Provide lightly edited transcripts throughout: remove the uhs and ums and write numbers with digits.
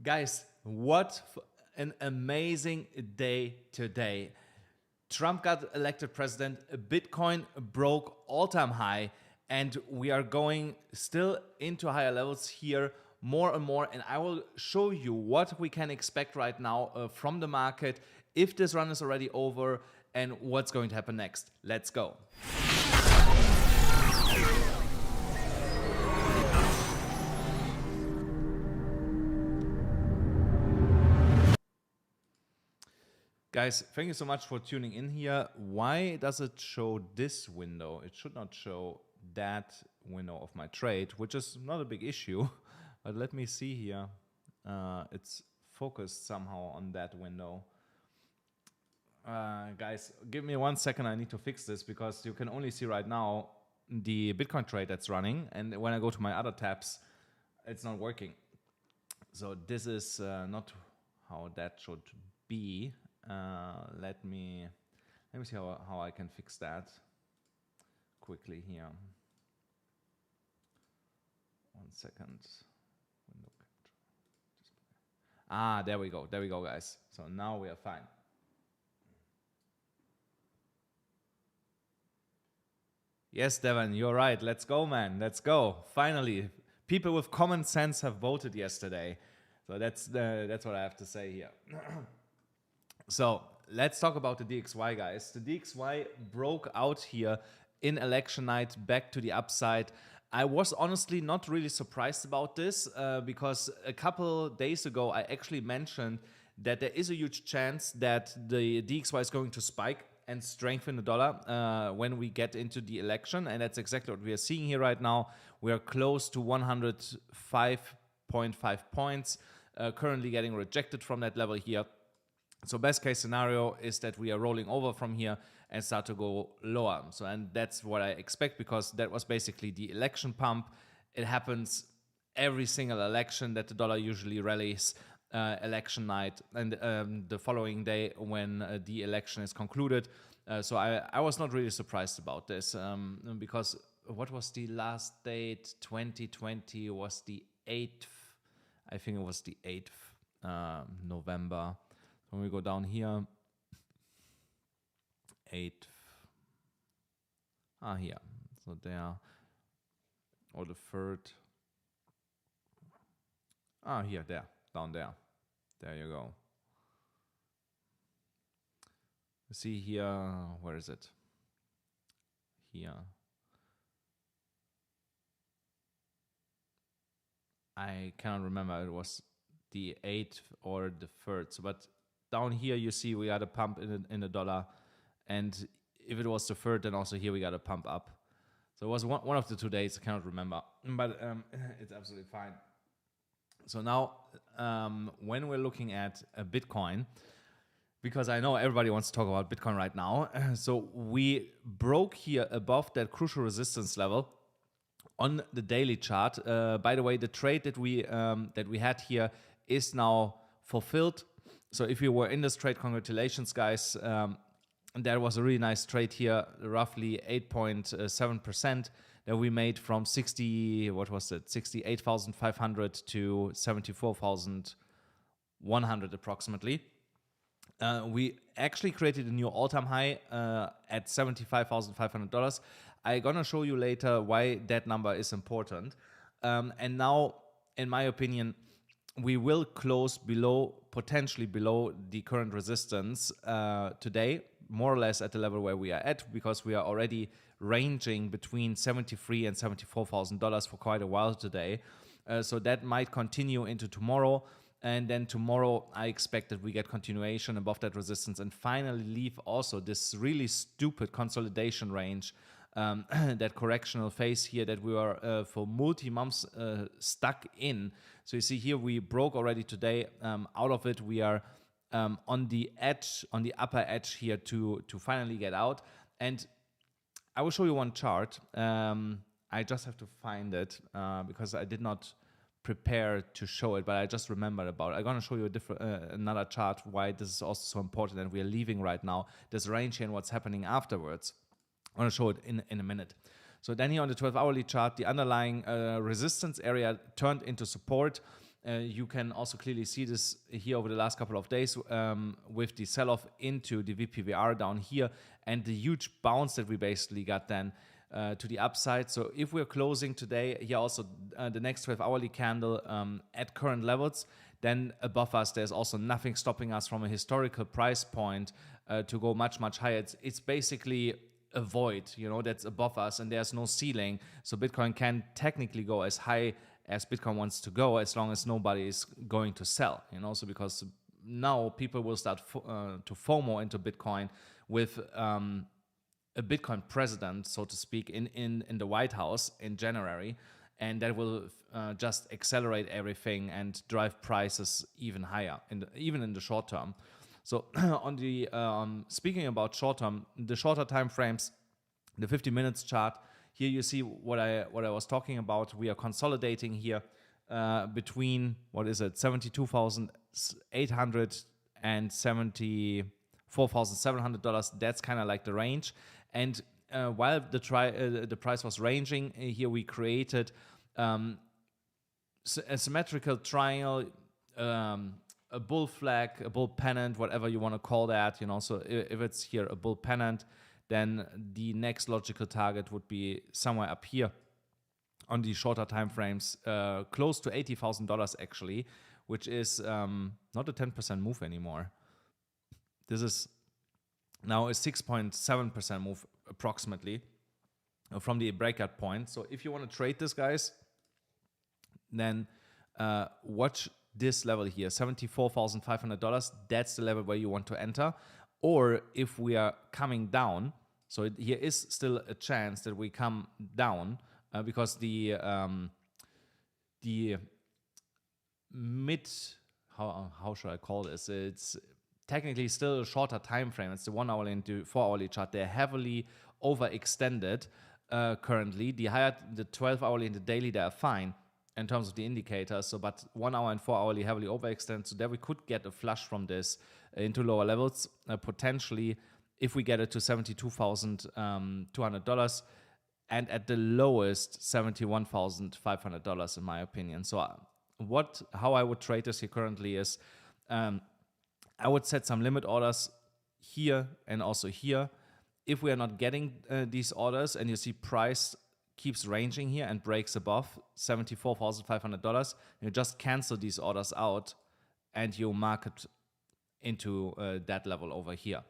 Guys, an amazing day today. Trump got elected president, Bitcoin broke all-time high, and we are going still into higher levels here more and more, and I will show you what we can expect right now from the market, if this run is already over, and what's going to happen next. Let's go. Guys, thank you so much for tuning in here. Why does it show this window? It should not show that window of my trade, which is not a big issue. But let me see here. It's focused somehow on that window. Guys, give me 1 second. I need to fix this because you can only see right now the Bitcoin trade that's running. And when I go to my other tabs, it's not working. So this is not how that should be. Let me see how I can fix that quickly here. 1 second. There we go. There we go, guys. So now we are fine. Yes, Devin, you're right. Let's go, man. Let's go. Finally, people with common sense have voted yesterday. So that's what I have to say here. So let's talk about the DXY, guys. The DXY broke out here in election night back to the upside. I was honestly not really surprised about this because a couple days ago, I actually mentioned that there is a huge chance that the DXY is going to spike and strengthen the dollar when we get into the election. And that's exactly what we are seeing here right now. We are close to 105.5 points, currently getting rejected from that level here. So best case scenario is that we are rolling over from here and start to go lower. So, and that's what I expect because that was basically the election pump. It happens every single election that the dollar usually rallies election night and the following day when the election is concluded. So I was not really surprised about this because what was the last date? 2020 was the 8th. I think it was the 8th November. When we go down here, 8th, here, so there, or the 3rd, here, there, down there, there you go. See here, where is it? Here. I cannot remember, it was the 8th or the 3rd, so, but down here, you see we got a pump in the dollar. And if it was the 3rd, then also here we got a pump up. So it was one of the 2 days, I cannot remember. But it's absolutely fine. So now, when we're looking at a Bitcoin, because I know everybody wants to talk about Bitcoin right now. So we broke here above that crucial resistance level on the daily chart. By the way, the trade that we had here is now fulfilled. So if you were in this trade, congratulations, guys. There was a really nice trade here, roughly 8.7% that we made from 68,500 to 74,100 approximately. We actually created a new all-time high at $75,500. I'm gonna show you later why that number is important. And now, in my opinion, we will close potentially below the current resistance today, more or less at the level where we are at, because we are already ranging between $73,000 and $74,000 for quite a while today. So that might continue into tomorrow. And then tomorrow, I expect that we get continuation above that resistance and finally leave also this really stupid consolidation range, that correctional phase here that we were for multi-months stuck in. So you see here we broke already today. Out of it, we are on the edge, on the upper edge here to finally get out. And I will show you one chart. I just have to find it because I did not prepare to show it, but I just remembered about it. I'm going to show you another chart why this is also so important and we are leaving right now this range here and what's happening afterwards. I'm going to show it in a minute. So then here on the 12-hourly chart, the underlying resistance area turned into support. You can also clearly see this here over the last couple of days with the sell-off into the VPVR down here and the huge bounce that we basically got then to the upside. So if we're closing today, here also the next 12-hourly candle at current levels, then above us, there's also nothing stopping us from a historical price point to go much, much higher. It's basically a void, that's above us, and there's no ceiling. So Bitcoin can technically go as high as Bitcoin wants to go, as long as nobody is going to sell, so because now people will start to FOMO into Bitcoin with a Bitcoin president, so to speak, in the White House in January, and that will just accelerate everything and drive prices even higher, even in the short term. So on the speaking about short term, the shorter time frames, the 50 minutes chart, here you see what I was talking about. We are consolidating here between, 72,800 and $74,700. That's kind of like the range. And while the price was ranging, here we created a symmetrical triangle, a bull flag, a bull pennant, whatever you want to call that. So if it's here a bull pennant, then the next logical target would be somewhere up here on the shorter time frames, close to $80,000 actually, which is not a 10% move anymore. This is now a 6.7% move approximately from the breakout point. So if you want to trade this, guys, then watch this level here, $74,500. That's the level where you want to enter. Or if we are coming down, so here is still a chance that we come down because the mid, how should I call this? It's technically still a shorter time frame. It's the 1 hourly and the 4 hourly chart. They're heavily overextended currently. The 12 hourly and the daily, they are fine in terms of the indicators. So, but 1 hour and 4 hourly heavily overextended. So there we could get a flush from this into lower levels potentially if we get it to $72,200 and at the lowest $71,500 in my opinion. So how I would trade this here currently is I would set some limit orders here and also here. If we are not getting these orders and you see price keeps ranging here and breaks above $74,500, you just cancel these orders out and you market into that level over here.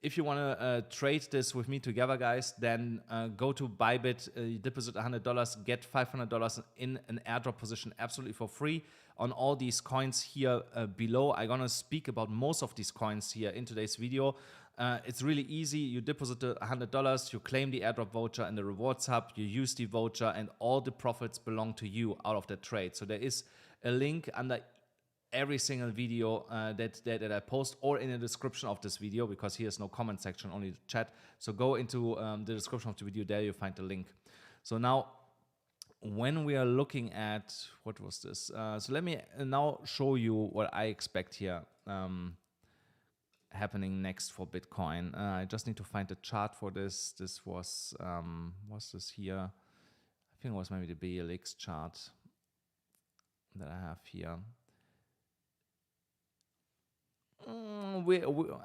If you want to trade this with me together, guys, then go to Bybit, deposit $100, get $500 in an airdrop position absolutely for free on all these coins here below. I'm going to speak about most of these coins here in today's video. It's really easy. You deposit $100, you claim the airdrop voucher in the rewards hub, you use the voucher, and all the profits belong to you out of that trade. So there is a link under every single video that I post, or in the description of this video, because here's no comment section, only the chat. So go into the description of the video, there you find the link. So now when we are looking at, what was this? So let me now show you what I expect here happening next for Bitcoin. I just need to find the chart for this. This was, what's this here? I think it was maybe the BLX chart that I have here.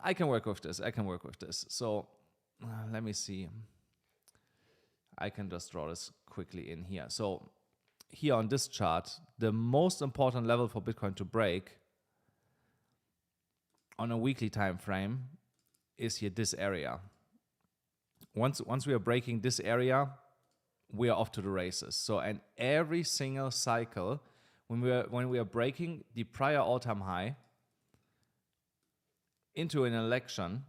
I can work with this. So let me see. I can just draw this quickly in here. So here on this chart, the most important level for Bitcoin to break on a weekly time frame is here, this area. Once we are breaking this area, we are off to the races. So, and every single cycle, when we are breaking the prior all-time high into an election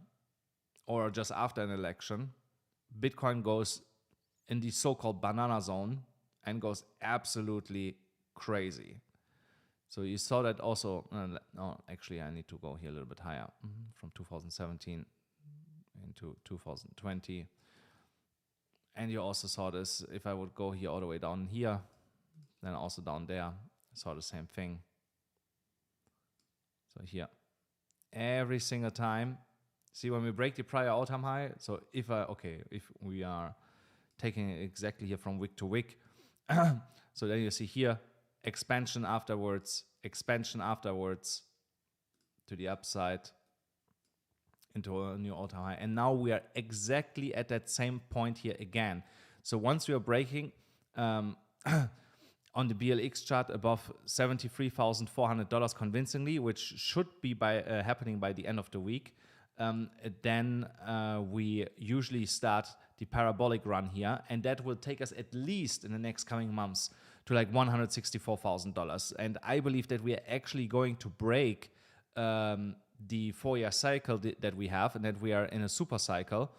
or just after an election, Bitcoin goes in the so-called banana zone and goes absolutely crazy. So you saw that also. No, actually, I need to go here a little bit higher, from 2017 into 2020. And you also saw this, if I would go here all the way down here, then also down there, I saw the same thing. So here, every single time, see when we break the prior all-time high, so if we are taking it exactly here from wick to wick, so then you see here, expansion afterwards, expansion afterwards to the upside into a new all-time high. And now we are exactly at that same point here again. So once we are breaking on the BLX chart above $73,400 convincingly, which should be happening by the end of the week, then we usually start the parabolic run here, and that will take us at least in the next coming months to like $164,000. And I believe that we are actually going to break the 4-year cycle that we have, and that we are in a super cycle,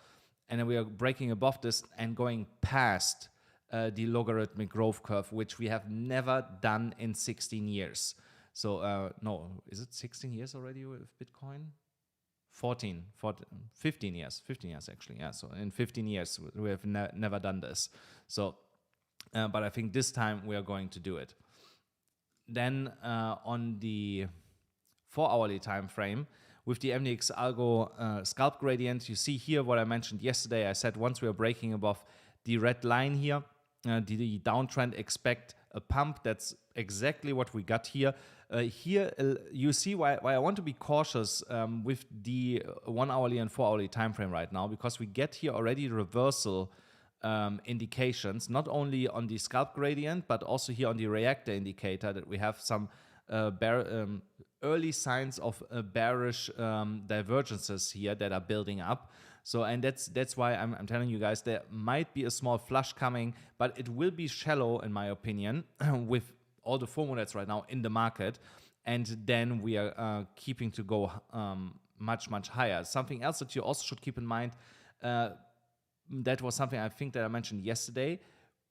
and then we are breaking above this and going past the logarithmic growth curve, which we have never done in 16 years. So no, is it 16 years already with Bitcoin? 15 years actually. Yeah, so in 15 years we have never done this. So but I think this time we are going to do it. Then on the 4-hourly time frame with the MDX algo scalp gradient, you see here what I mentioned yesterday. I said once we are breaking above the red line here, the downtrend, expect a pump. That's exactly what we got here. Here you see why I want to be cautious with the 1-hourly and 4-hourly time frame right now, because we get here already reversal indications, not only on the scalp gradient but also here on the reactor indicator, that we have some early signs of bearish divergences here that are building up. So, and that's why I'm telling you guys there might be a small flush coming, but it will be shallow in my opinion with all the FOMO that's right now in the market, and then we are keeping to go much higher. Something else that you also should keep in mind, that was something I think that I mentioned yesterday.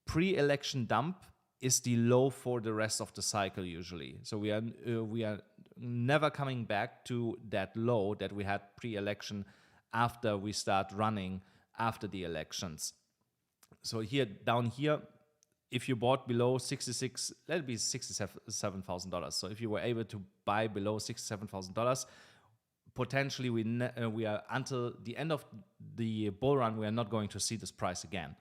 Pre-election dump is the low for the rest of the cycle usually. So we are never coming back to that low that we had pre-election after we start running after the elections. So here, down here, if you bought below 66, let it be $67,000. So if you were able to buy below $67,000, potentially we are until the end of the bull run, we are not going to see this price again.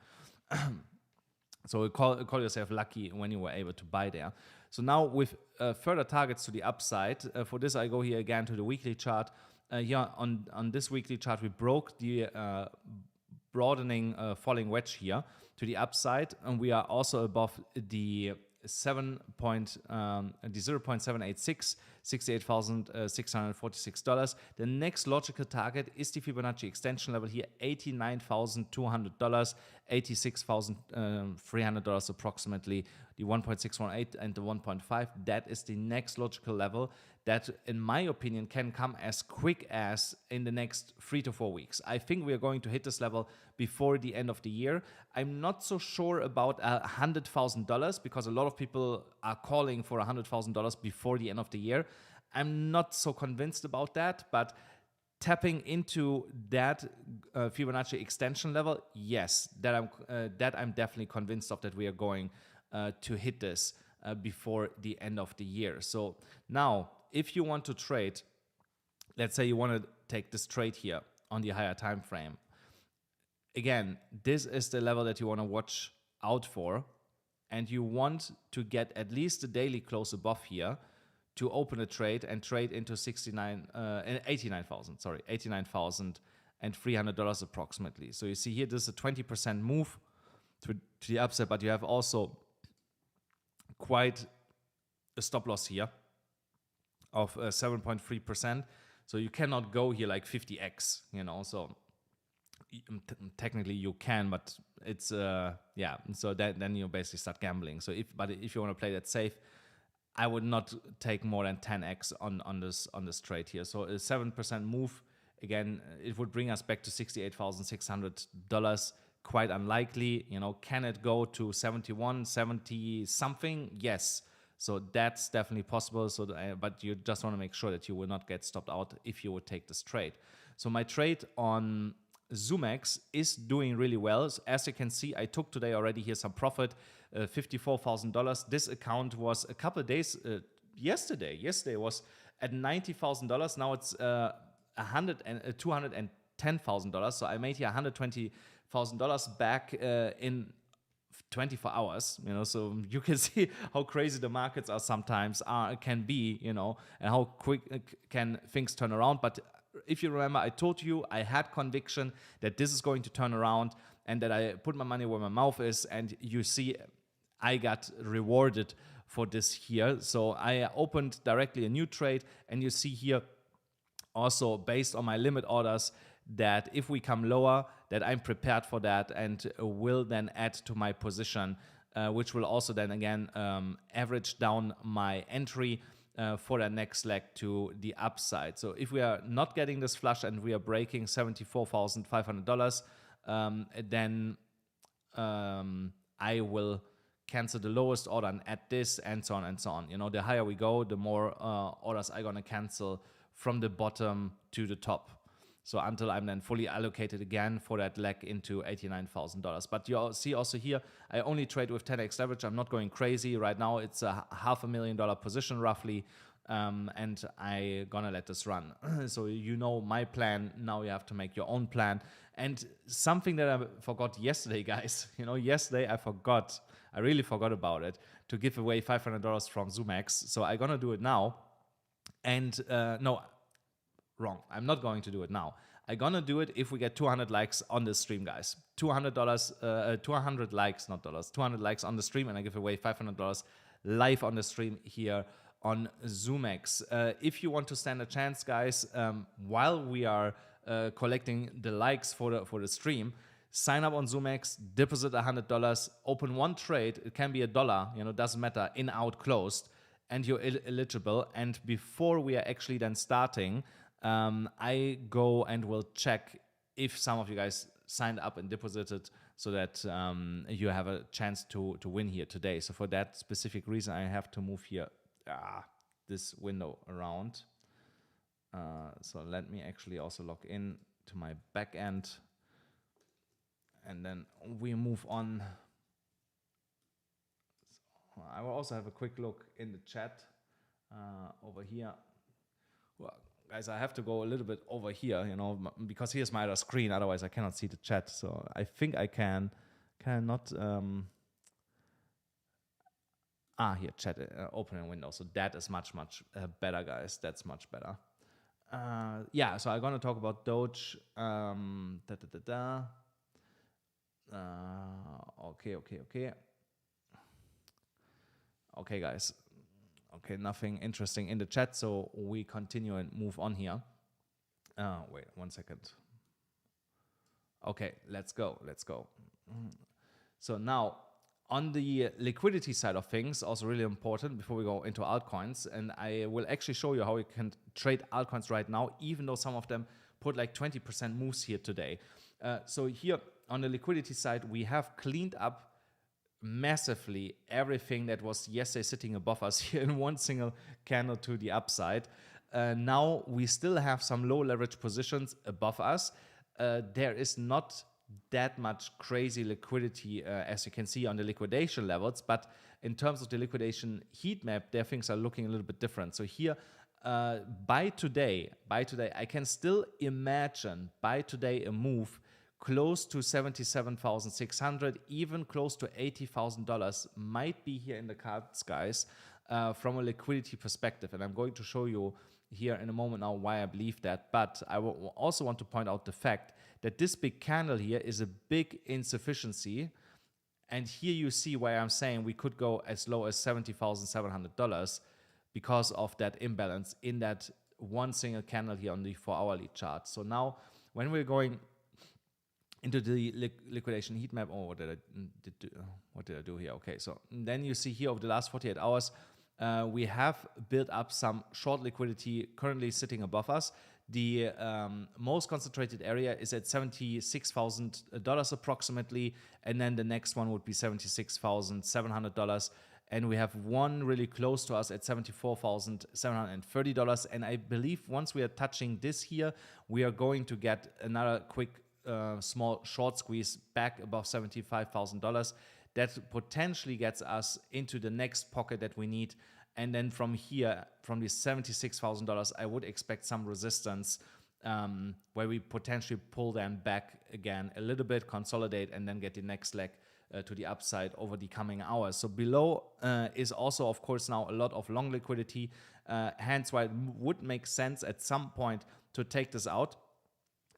So call yourself lucky when you were able to buy there. So now with further targets to the upside, for this I go here again to the weekly chart. Here on this weekly chart, we broke the broadening falling wedge here to the upside, and we are also above the 0.786, $68,646. The next logical target is the Fibonacci extension level here, $89,200, $86,300 approximately, the 1.618 and the 1.5. That is the next logical level that, in my opinion, can come as quick as in the next 3 to 4 weeks. I think we are going to hit this level before the end of the year. I'm not so sure about $100,000 because a lot of people are calling for $100,000 before the end of the year. I'm not so convinced about that, but tapping into that Fibonacci extension level, yes, that I'm definitely convinced of, that we are going to hit this before the end of the year. So now, if you want to trade, let's say you want to take this trade here on the higher time frame, again, this is the level that you want to watch out for, and you want to get at least the daily close above here to open a trade and trade into $89,300 approximately. So you see here, this is a 20% move to the upside, but you have also quite a stop loss here of 7.3%. So you cannot go here like 50x, you know. So technically you can, but it's yeah. So then you basically start gambling. So if you want to play that safe, I would not take more than 10x on this trade here. So a 7% move, again, it would bring us back to $68,600. Quite unlikely, you know. Can it go to 71, 70 something? Yes. So that's definitely possible. So, but you just want to make sure that you will not get stopped out if you would take this trade. So my trade on ZoomX is doing really well. So as you can see, I took today already here some profit, $54,000. This account was a couple of days yesterday. Yesterday was at $90,000. Now it's $210,000. So I made here $120,000 back in 24 hours, so you can see how crazy the markets are sometimes can be, and how quick can things turn around. But if you remember, I told you I had conviction that this is going to turn around and that I put my money where my mouth is, and you see I got rewarded for this here. So I opened directly a new trade, and you see here also based on my limit orders that if we come lower, that I'm prepared for that and will then add to my position, which will also then again average down my entry for the next leg to the upside. So if we are not getting this flush and we are breaking $74,500, then I will cancel the lowest order and add this, and so on and so on. The higher we go, the more orders I'm gonna cancel from the bottom to the top. So until I'm then fully allocated again for that leg into $89,000. But you see also here, I only trade with 10x leverage. I'm not going crazy. Right now it's a $500,000 position roughly. And I gonna let this run. So my plan. Now you have to make your own plan. And something that I forgot yesterday, guys, yesterday I really forgot about it, to give away $500 from ZoomX. So I'm gonna do it now. And no, wrong. I'm not going to do it now. I'm gonna do it if we get 200 likes on this stream, guys. $200, 200 likes, not dollars, 200 likes on the stream, and I give away $500 live on the stream here on ZoomX. If you want to stand a chance, guys, while we are collecting the likes for the stream, sign up on ZoomX, deposit $100, open one trade. It can be $1, doesn't matter, in, out, closed, and you're eligible. And before we are actually then starting, I go and will check if some of you guys signed up and deposited, so that you have a chance to win here today. So for that specific reason, I have to move here this window around. So let me actually also log in to my back end, and then we move on. So I will also have a quick look in the chat over here. Well, guys, I have to go a little bit over here, because here's my other screen. Otherwise, I cannot see the chat. So I think I cannot. Here, chat, open a window. So that is much better, guys. That's much better. So I'm gonna talk about Doge. Okay, guys. Okay, nothing interesting in the chat, so we continue and move on here. Wait 1 second. Okay, let's go. So now, on the liquidity side of things, also really important before we go into altcoins, and I will actually show you how you can trade altcoins right now, even though some of them put like 20% moves here today. So here on the liquidity side, we have cleaned up massively everything that was yesterday sitting above us here in one single candle to the upside. Now we still have some low leverage positions above us. There is not that much crazy liquidity as you can see on the liquidation levels, but in terms of the liquidation heat map, there things are looking a little bit different. So here by today I can still imagine by today a move close to 77,600, even close to $80,000 might be here in the cards, guys, from a liquidity perspective. And I'm going to show you here in a moment now why I believe that. But I also want to point out the fact that this big candle here is a big insufficiency. And here you see why I'm saying we could go as low as $70,700 because of that imbalance in that one single candle here on the 4-hourly chart. So now when we're going into the liquidation heat map. Oh, what did I do here? Okay, so then you see here over the last 48 hours, we have built up some short liquidity currently sitting above us. The most concentrated area is at $76,000 approximately, and then the next one would be $76,700. And we have one really close to us at $74,730. And I believe once we are touching this here, we are going to get another quick small short squeeze back above $75,000. That potentially gets us into the next pocket that we need. And then from here, from this $76,000, I would expect some resistance where we potentially pull them back again a little bit, consolidate, and then get the next leg to the upside over the coming hours. So below is also, of course, now a lot of long liquidity, hence why it would make sense at some point to take this out.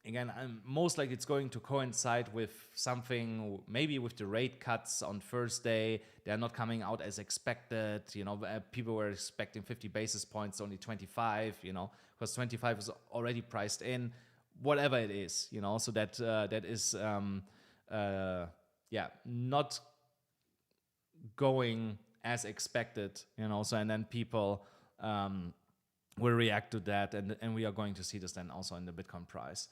Again, most likely it's going to coincide with something, maybe with the rate cuts on Thursday. They're not coming out as expected. People were expecting 50 basis points, only 25, because 25 is already priced in, whatever it is, so that is, not going as expected, so, and then people will react to that, and we are going to see this then also in the Bitcoin price.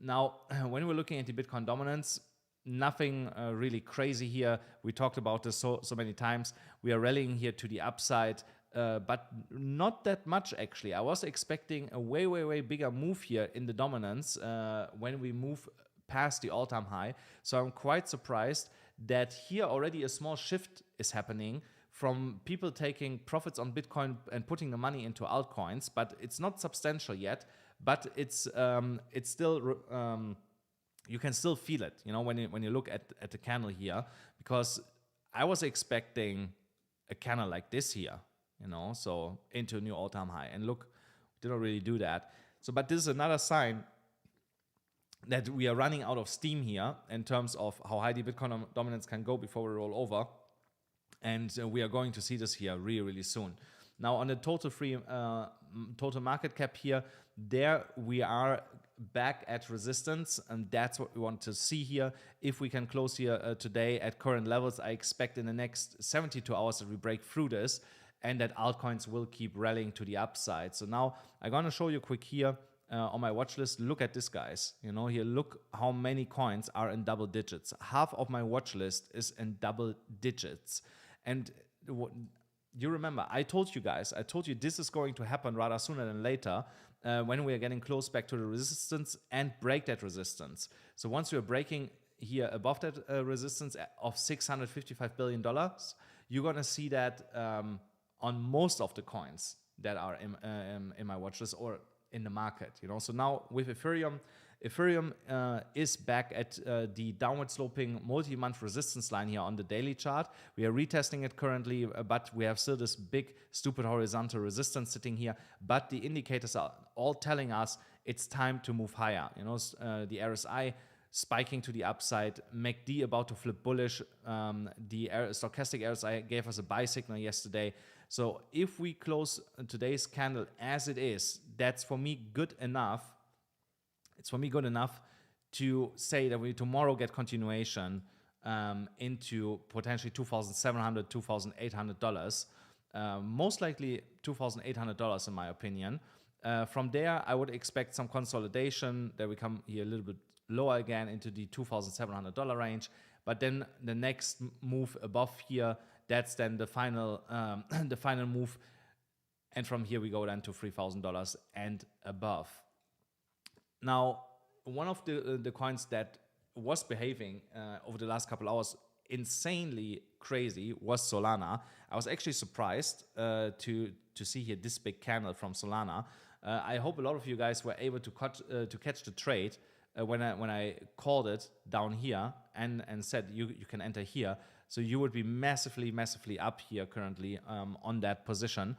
Now, when we're looking at the Bitcoin dominance, nothing really crazy here. We talked about this so many times. We are rallying here to the upside, but not that much actually. I was expecting a way bigger move here in the dominance when we move past the all-time high. So I'm quite surprised that here already a small shift is happening from people taking profits on Bitcoin and putting the money into altcoins, but it's not substantial yet. But it's still you can still feel it, when you look at the candle here, because I was expecting a candle like this here, so into a new all-time high, and look, didn't really do that. So, but this is another sign that we are running out of steam here in terms of how high the Bitcoin dominance can go before we roll over, and we are going to see this here really soon. Now on the total market cap here, there we are back at resistance, and that's what we want to see here. If we can close here today at current levels, I expect in the next 72 hours that we break through this, and that altcoins will keep rallying to the upside. So now I'm gonna show you quick here on my watch list. Look at this, guys. Here, look how many coins are in double digits. Half of my watch list is in double digits, and you remember, I told you this is going to happen rather sooner than later when we are getting close back to the resistance and break that resistance. So once we are breaking here above that resistance of $655 billion, you're going to see that on most of the coins that are in my watch list or in the market. So now with Ethereum is back at the downward sloping multi-month resistance line here on the daily chart. We are retesting it currently, but we have still this big stupid horizontal resistance sitting here, but the indicators are all telling us it's time to move higher. The RSI spiking to the upside, MACD about to flip bullish. The stochastic RSI gave us a buy signal yesterday. So if we close today's candle as it is, that's for me good enough. It's for me good enough to say that we tomorrow get continuation into potentially $2,700, $2,800. Most likely $2,800 in my opinion. From there, I would expect some consolidation, that we come here a little bit lower again into the $2,700 range. But then the next move above here, that's then the final the final move. And from here we go then to $3,000 and above. Now, one of the coins that was behaving over the last couple hours insanely crazy was Solana. I was actually surprised to see here this big candle from Solana. I hope a lot of you guys were able to catch the trade when I called it down here and said you can enter here. So you would be massively up here currently on that position.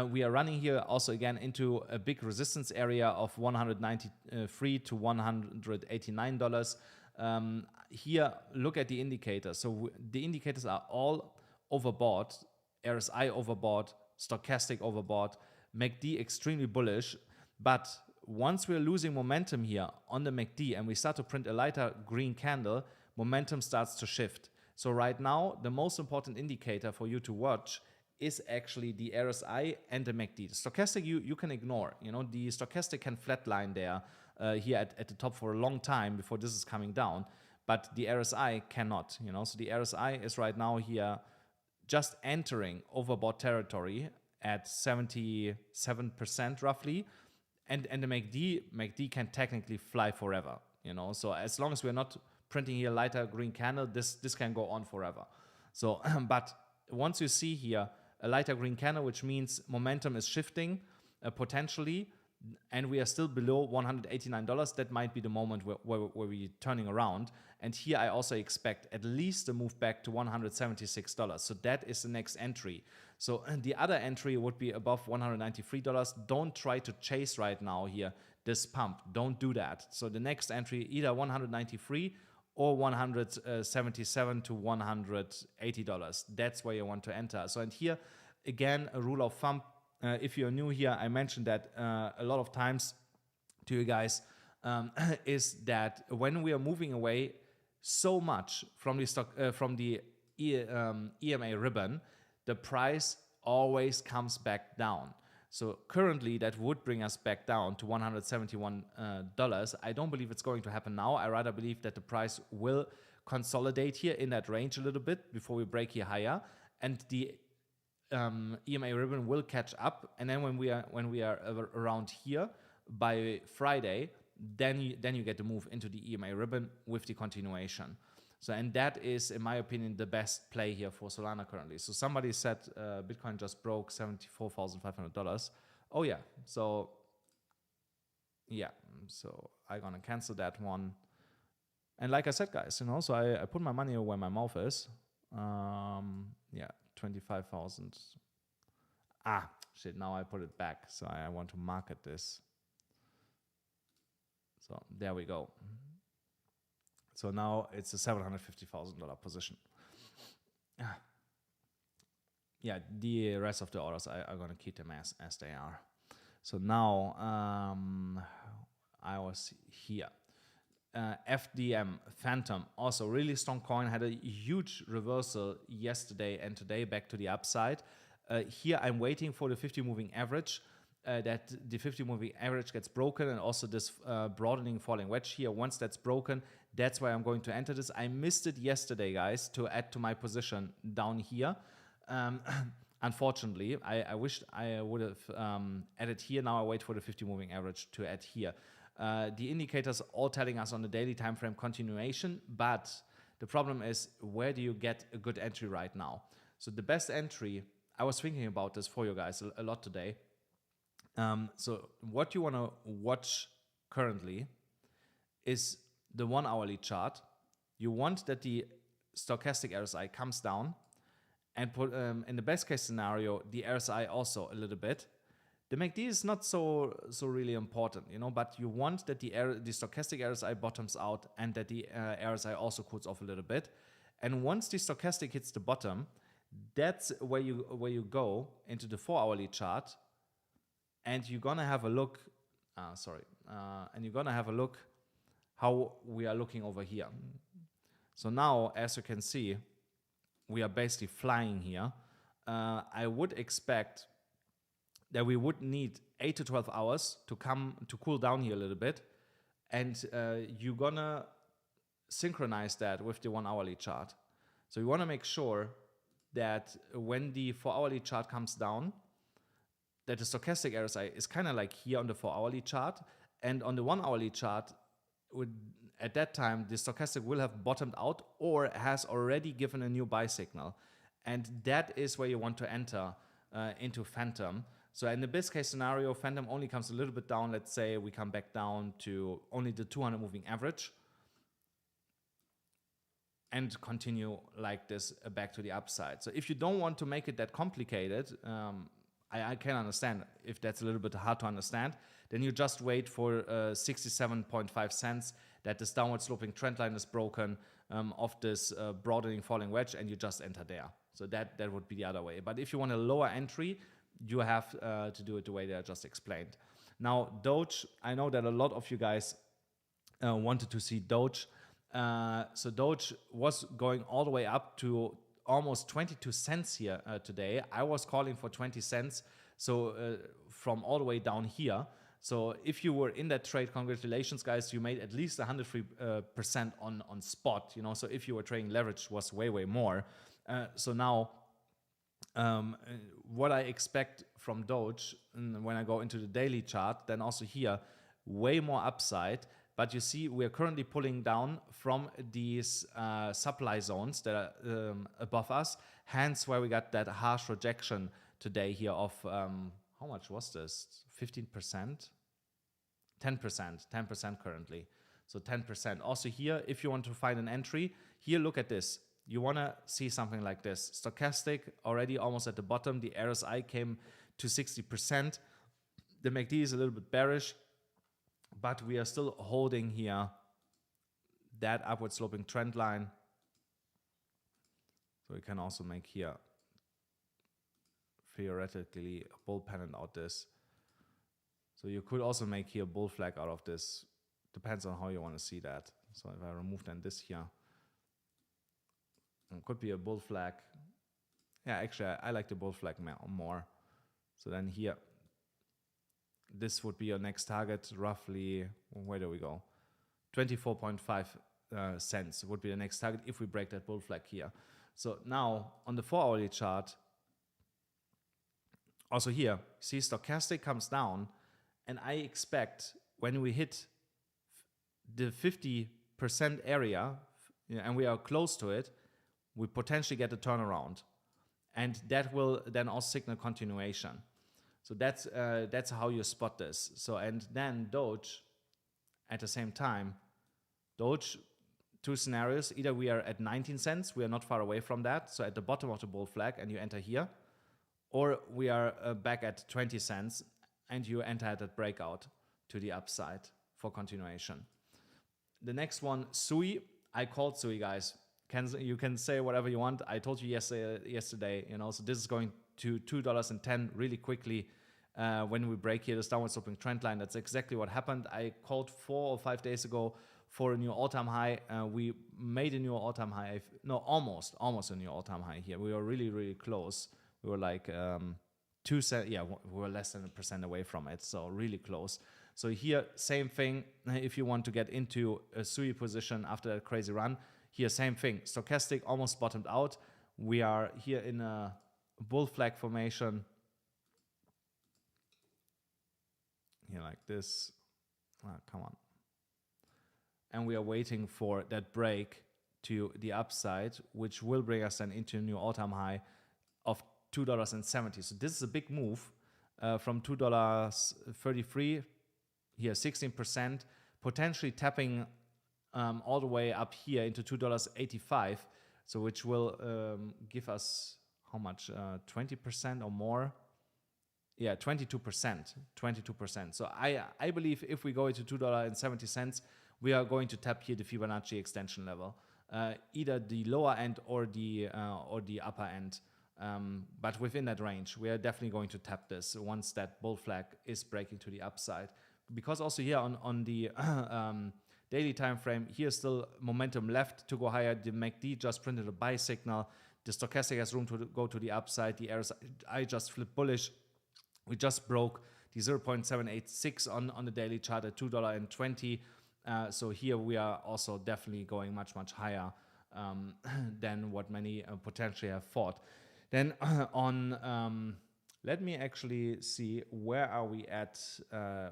We are running here also again into a big resistance area of $193 to $189. Here, look at the indicators. So the indicators are all overbought, RSI overbought, stochastic overbought, MACD extremely bullish. But once we're losing momentum here on the MACD and we start to print a lighter green candle, momentum starts to shift. So right now, the most important indicator for you to watch is actually the RSI and the MACD. The stochastic you can ignore. The stochastic can flatline there here at the top for a long time before this is coming down, but the RSI cannot. So the RSI is right now here just entering overbought territory at 77% roughly, and the MACD can technically fly forever. So as long as we're not printing here lighter green candle, this can go on forever. So but once you see here a lighter green candle, which means momentum is shifting potentially, and we are still below $189. That might be the moment where we're turning around. And here I also expect at least a move back to $176. So that is the next entry. So the other entry would be above $193. Don't try to chase right now here this pump. Don't do that. So the next entry, either 193 or 177 to $180. That's where you want to enter. So, and here again, a rule of thumb. If you're new here, I mentioned that a lot of times to you guys, is that when we are moving away so much from the stock, from the EMA ribbon, the price always comes back down. So currently that would bring us back down to $171. I don't believe it's going to happen now. I rather believe that the price will consolidate here in that range a little bit before we break here higher, and the EMA ribbon will catch up. And then when we are around here by Friday, then you get the move into the EMA ribbon with the continuation. So, and that is, in my opinion, the best play here for Solana currently. So somebody said Bitcoin just broke $74,500. Oh yeah, so yeah, so I'm gonna cancel that one. And like I said, guys, you know, so I put my money where my mouth is. Yeah, 25,000. Ah, shit, now I put it back. So I want to market this. So there we go. So now it's a $750,000 position. Yeah, the rest of the orders I'm going to keep them as they are. So now I was here. FDM, Phantom, also really strong coin, had a huge reversal yesterday and today back to the upside. Here I'm waiting for the 50 moving average. That the 50 moving average gets broken, and also this broadening falling wedge here. Once that's broken, that's why I'm going to enter this. I missed it yesterday, guys, to add to my position down here. Unfortunately, I wished I would have added here. Now I wait for the 50 moving average to add here. The indicators all telling us on the daily time frame continuation, but the problem is, where do you get a good entry right now? So the best entry, I was thinking about this for you guys a lot today. So what you want to watch currently is the 1 hourly chart. You want that the stochastic RSI comes down, and put in the best case scenario the RSI also a little bit. The MACD is not so really important, you know, but you want that the stochastic RSI bottoms out and that the RSI also cools off a little bit. And once the stochastic hits the bottom, that's where you go into the 4 hourly chart. And you're gonna have a look, and you're gonna have a look how we are looking over here. So now, as you can see, we are basically flying here. I would expect that we would need 8 to 12 hours to cool down here a little bit, and you're gonna synchronize that with the 1 hourly chart. So you wanna make sure that when the 4 hourly chart comes down, that the stochastic RSI is kind of like here on the 4 hourly chart, and on the 1 hourly chart, at that time, the stochastic will have bottomed out or has already given a new buy signal. And that is where you want to enter into Phantom. So in the best case scenario, Phantom only comes a little bit down. Let's say we come back down to only the 200 moving average and continue like this back to the upside. So if you don't want to make it that complicated, I can understand if that's a little bit hard to understand, then you just wait for 67.5 cents that this downward sloping trend line is broken of this broadening falling wedge, and you just enter there. So that would be the other way. But if you want a lower entry, you have to do it the way that I just explained. Now, Doge, I know that a lot of you guys wanted to see Doge. So Doge was going all the way up to almost 22 cents here today. I was calling for 20 cents, so from all the way down here. So if you were in that trade, congratulations, guys. You made at least 103% on spot. You know, so if you were trading leverage, was way more. So now, what I expect from Doge when I go into the daily chart, then also here, way more upside. But you see, we are currently pulling down from these supply zones that are above us. Hence, where we got that harsh rejection today here of how much was this? 15%. 10% currently. So 10%. Also here, if you want to find an entry, here look at this. You want to see something like this. Stochastic already almost at the bottom. The RSI came to 60%. The MACD is a little bit bearish, but we are still holding here that upward sloping trend line. So we can also make here theoretically a bull pennant out this. So you could also make here a bull flag out of this. Depends on how you want to see that. So if I remove then this here, it could be a bull flag. Yeah, actually I like the bull flag more. So then here, this would be your next target, roughly, where do we go? 24.5 cents would be the next target if we break that bull flag here. So now on the 4-hourly chart, also here, see stochastic comes down, and I expect when we hit the 50% area, and we are close to it, we potentially get a turnaround. And that will then also signal continuation. So that's how you spot this. So, and then Doge, at the same time, Doge, two scenarios. Either we are at 19 cents, we are not far away from that, so at the bottom of the bull flag, and you enter here, or we are back at 20 cents, and you enter at that breakout to the upside for continuation. The next one, Sui. I called Sui, guys. You can say whatever you want. I told you yesterday, you know, so this is going to $2.10 really quickly when we break here this downward sloping trend line. That's exactly what happened. I called 4 or 5 days ago for a new all-time high. We made a new all-time high. No, almost a new all-time high here. We were really, really close. We were like 2 cents. Yeah, we were less than 1% away from it. So really close. So here, same thing. If you want to get into a Sui position after that crazy run, here, same thing. Stochastic almost bottomed out. We are here in a bull flag formation. Here like this. Come on. And we are waiting for that break to the upside, which will bring us then into a new all-time high of $2.70. So this is a big move from $2.33, here 16%, potentially tapping all the way up here into $2.85, so which will give us how much? 20% or more? Yeah, 22%. So I believe if we go into $2.70, we are going to tap here the Fibonacci extension level, either the lower end or the upper end. But within that range, we are definitely going to tap this once that bull flag is breaking to the upside. Because also here on the daily time frame, here's still momentum left to go higher. The MACD just printed a buy signal. The stochastic has room to go to the upside. The RSI just flipped bullish. We just broke the 0.786 on the daily chart at $2.20. So here we are also definitely going much higher than what many potentially have thought. Then on, let me actually see where are we at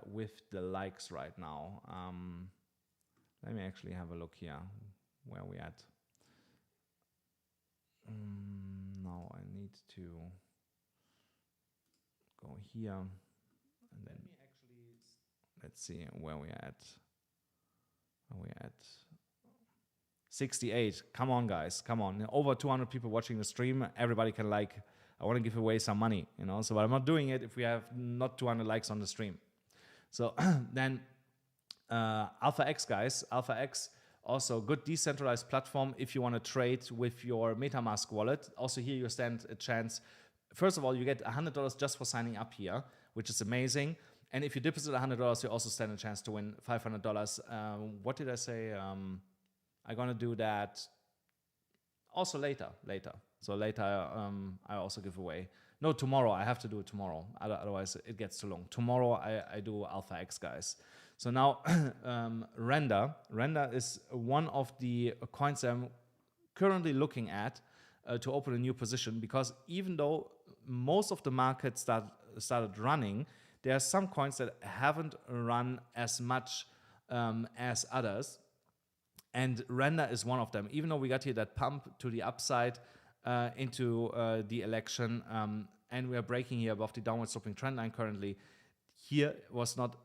with the likes right now. Let me actually have a look here. Where are we at? Now I need to go here, and then let's see where we're at. We're at 68. Come on, guys. Come on. Over 200 people watching the stream. Everybody can like. I want to give away some money, you know. So, but I'm not doing it if we have not 200 likes on the stream. So then Alpha X, guys. Alpha X, also good decentralized platform if you want to trade with your MetaMask wallet. Also here you stand a chance. First of all, you get $100 just for signing up here, which is amazing. And if you deposit $100, you also stand a chance to win $500. What did I say? I'm gonna do that also later. So later, I also give away. No, tomorrow. I have to do it tomorrow. Otherwise, it gets too long. Tomorrow, I do Alpha X, guys. So now, Render. Render is one of the coins I'm currently looking at to open a new position, because even though most of the market started running, there are some coins that haven't run as much as others. And Render is one of them. Even though we got here that pump to the upside into the election, and we are breaking here above the downward sloping trend line currently, here was not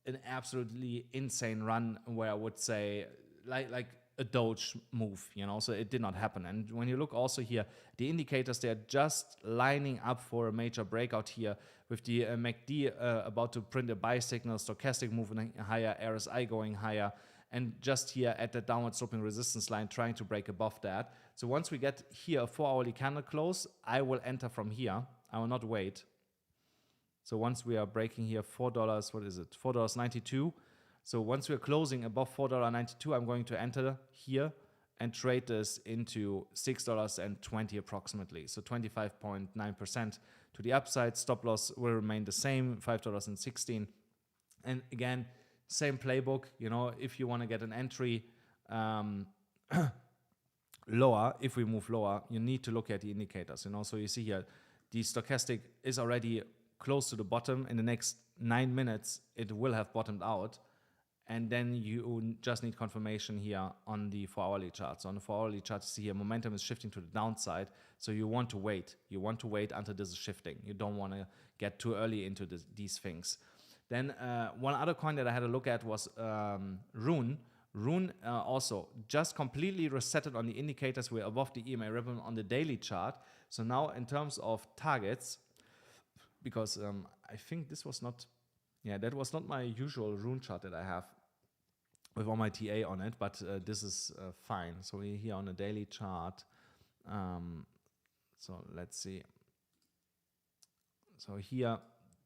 an absolutely insane run where I would say like a Doge move, you know, so it did not happen. And when you look also here, the indicators, they're just lining up for a major breakout here with the MACD about to print a buy signal, stochastic moving higher, RSI going higher, and just here at the downward sloping resistance line trying to break above that. So once we get here a 4-hourly candle close, I will enter from here. I will not wait. So once we are breaking here $4, what is it? $4.92. So once we're closing above $4.92, I'm going to enter here and trade this into $6.20 approximately. So 25.9% to the upside. Stop loss will remain the same, $5.16. And again, same playbook. You know, if you want to get an entry lower, if we move lower, you need to look at the indicators. You know, so you see here, the stochastic is already close to the bottom. In the next 9 minutes, it will have bottomed out. And then you just need confirmation here on the 4-hourly chart. So on the 4-hourly chart, you see here momentum is shifting to the downside. So you want to wait. You want to wait until this is shifting. You don't want to get too early into these things. Then one other coin that I had a look at was Rune. Rune also just completely resetted on the indicators. We're above the EMA ribbon on the daily chart. So now in terms of targets, because I think this was not, that was not my usual Rune chart that I have with all my TA on it, but this is fine. So we're here on a daily chart. So let's see. So here,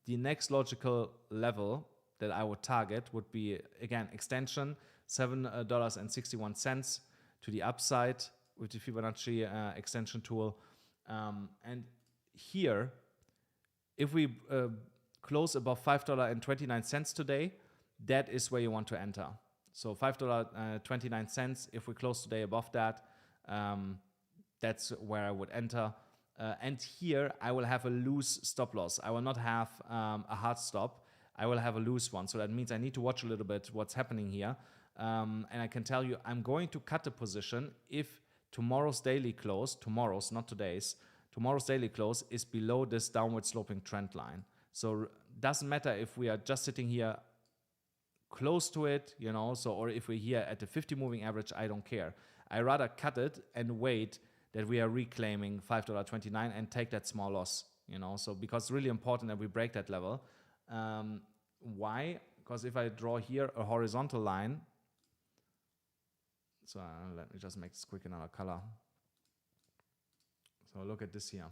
the next logical level that I would target would be, again, extension, $7.61 to the upside with the Fibonacci extension tool. And here, if we close above $5.29 today, that is where you want to enter. So $5.29, if we close today above that, that's where I would enter. And here I will have a loose stop loss. I will not have a hard stop. I will have a loose one. So that means I need to watch a little bit what's happening here. And I can tell you I'm going to cut the position if tomorrow's daily close, tomorrow's, not today's, tomorrow's daily close is below this downward sloping trend line. So doesn't matter if we are just sitting here close to it, you know, so, or if we're here at the 50 moving average, I don't care. I rather cut it and wait that we are reclaiming $5.29 and take that small loss, you know, so because it's really important that we break that level. Why? Because if I draw here a horizontal line, so let me just make this quick in another color. So look at this here.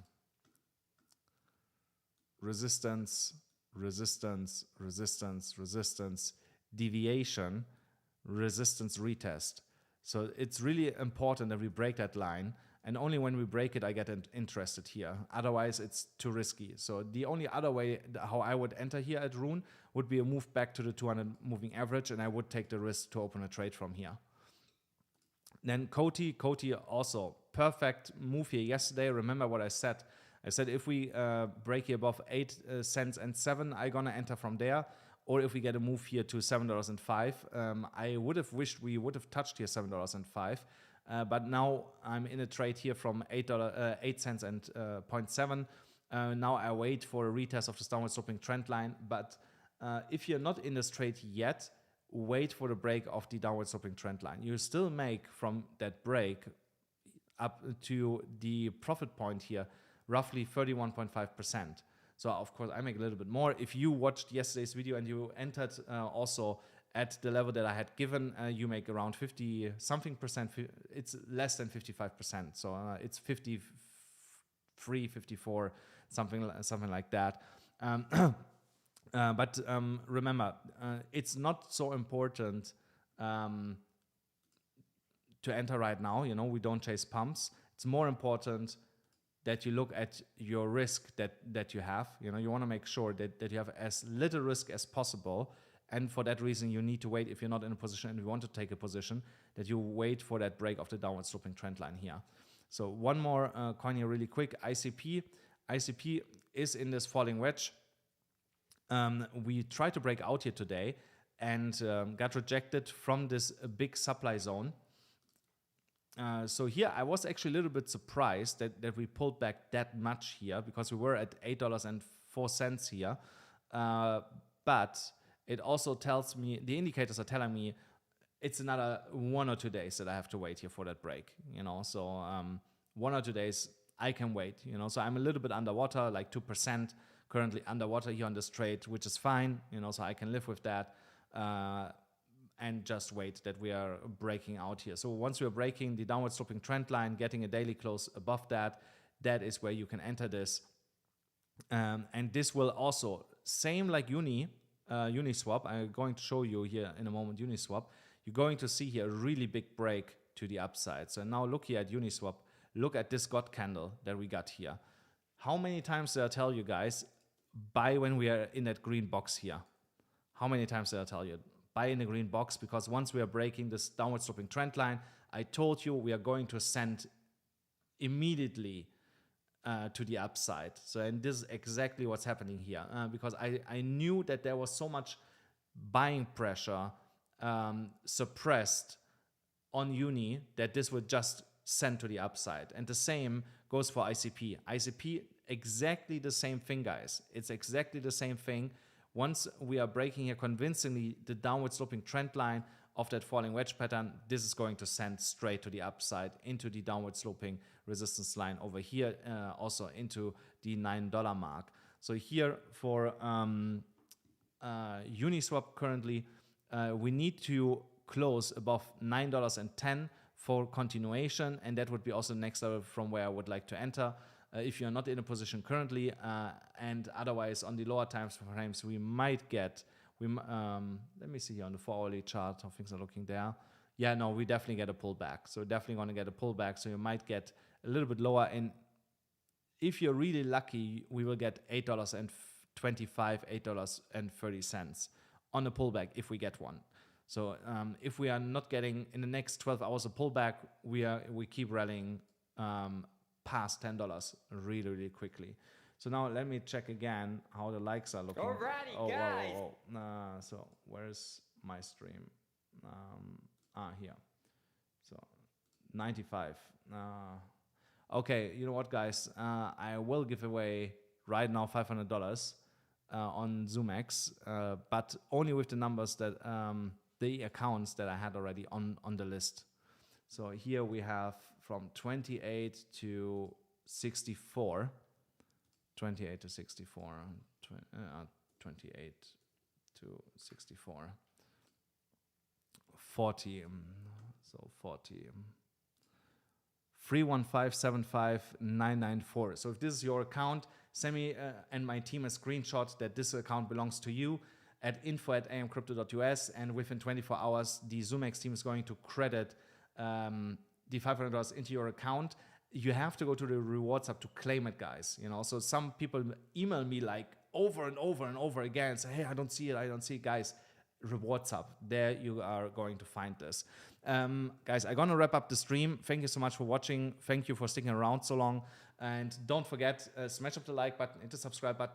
Resistance, resistance, resistance, resistance, deviation, resistance retest. So it's really important that we break that line, and only when we break it I get interested here. Otherwise it's too risky. So the only other way how I would enter here at Rune would be a move back to the 200 moving average, and I would take the risk to open a trade from here. Then Coty also perfect move here yesterday. Remember what I said. I said if we break here above 8 cents and 7, I'm gonna enter from there. Or if we get a move here to $7.05, I would have wished we would have touched here $7.05. But now I'm in a trade here from 8 cents and 0.7. Now I wait for a retest of this downward sloping trend line. But if you're not in this trade yet, wait for the break of the downward sloping trend line. You still make from that break up to the profit point here roughly 31.5%. So of course I make a little bit more. If you watched yesterday's video and you entered also at the level that I had given, you make around 50 something percent. It's less than 55%. So it's 53, 54, something like that. But remember, it's not so important to enter right now. You know, we don't chase pumps. It's more important that you look at your risk that you have. You know, you want to make sure that you have as little risk as possible. And for that reason, you need to wait, if you're not in a position and you want to take a position, that you wait for that break of the downward sloping trend line here. So one more coin here really quick, ICP. ICP is in this falling wedge. We tried to break out here today and got rejected from this big supply zone. So here I was actually a little bit surprised that we pulled back that much here, because we were at $8.04 here. But it also tells me, the indicators are telling me it's another 1 or 2 days that I have to wait here for that break, so 1 or 2 days I can wait, so I'm a little bit underwater, like 2% currently underwater here on this trade, which is fine, so I can live with that, and just wait that we are breaking out here. So once we are breaking the downward sloping trend line, getting a daily close above that, that is where you can enter this. And this will also, same like Uniswap, I'm going to show you here in a moment Uniswap, you're going to see here a really big break to the upside. So now look here at Uniswap, look at this God candle that we got here. How many times did I tell you guys, buy when we are in that green box here? How many times did I tell you? Buy in the green box, because once we are breaking this downward sloping trend line, I told you we are going to ascend immediately to the upside. So, and this is exactly what's happening here, because I knew that there was so much buying pressure suppressed on Uni that this would just send to the upside. And the same goes for ICP. ICP, exactly the same thing, guys. It's exactly the same thing. Once we are breaking here convincingly the downward sloping trend line of that falling wedge pattern, this is going to send straight to the upside into the downward sloping resistance line over here, also into the $9 mark. So here for Uniswap currently, we need to close above $9.10 for continuation, and that would be also the next level from where I would like to enter. If you're not in a position currently, and otherwise on the lower time frames, we might get, let me see here on the 4-hourly chart how things are looking there. Yeah, no, we definitely get a pullback. So definitely going to get a pullback. So you might get a little bit lower. And if you're really lucky, we will get $8.25, $8.30 on a pullback if we get one. So if we are not getting in the next 12 hours a pullback, we keep rallying past $10 really, really quickly. So now let me check again how the likes are looking. Alrighty, guys. So where's my stream? Here. So 95. Okay, you know what, guys? I will give away right now $500 on ZoomX, but only with the numbers that the accounts that I had already on the list. So here we have from 28 to 64, 28 to 64, 28 to 64, 40, so 40, 315759994. So if this is your account, send me and my team a screenshot that this account belongs to you at info@amcrypto.us, and within 24 hours, the ZoomX team is going to credit the $500 into your account. You have to go to the rewards hub to claim it, guys. So some people email me like over and over and over again, say, hey, I don't see it, guys. Rewards hub, there you are going to find this. Guys, I'm gonna wrap up the stream. Thank you so much for watching. Thank you for sticking around so long, and don't forget, smash up the like button, hit the subscribe button.